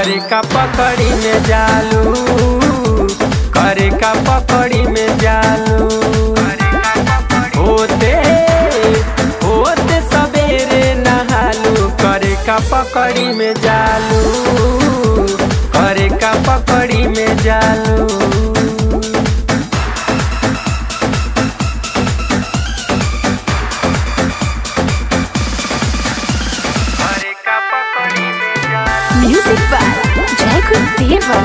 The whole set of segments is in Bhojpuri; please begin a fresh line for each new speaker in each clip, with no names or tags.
करे का पकड़ी में जालू, करे का पकड़ी में जालू। होते होते सवेरे नहालू, करे का पकड़ी में जालू, करे का पकड़ी में जालू।
म्यूजिक बाय जय गुरुदेवा।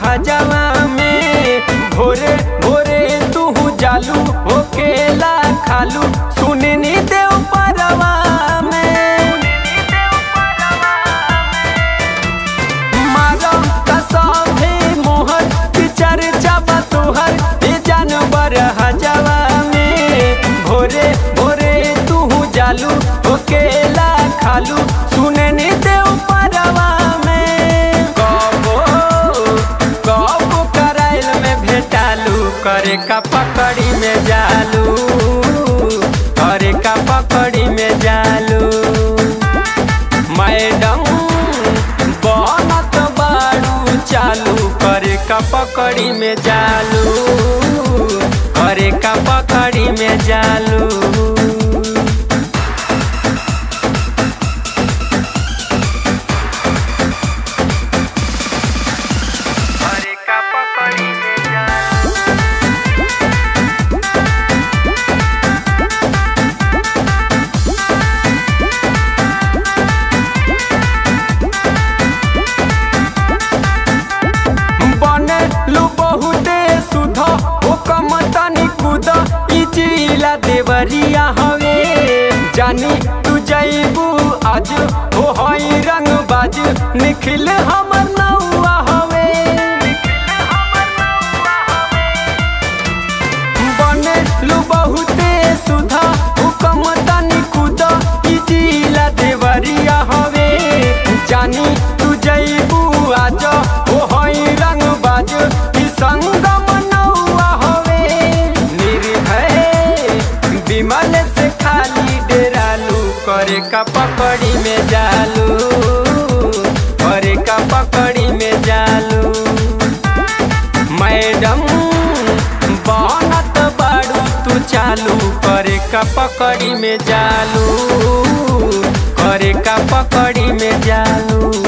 हजावा में भोरे भोरे तू जालू होकेला खालू, सुननी देव परवा में मारो कसमे मोहर पिचर चाबा तोहर ए जानवर हजावा में। भोरे भोरे तू जालू होकेला खालू, सुननी देव परवा में। करे का पकड़ी में जालू, करे का पकड़ी में जालू। मैडम बनत बाड़ू चालू, करे का पकड़ी में जालू, करे का पकड़ी में जालू। देवरिया हवे जानी तू जैबू आज हो हई रंग बाज, निखिल हमर नौआ हवे। बने लू बहुते सुधा हुकम तनी कूद, ई जिला देवरिया हवे जानी तू जैबू आज हो हई रंग बाज, ई संगम नौआ हवे। विमल से खाली डेरालू, करे का पकड़ी में जालू, करे का पकड़ी में जालू। मैडम बनत बाड़ू तू चालू, करे का पकड़ी में जालू, करे का पकड़ी में जालू।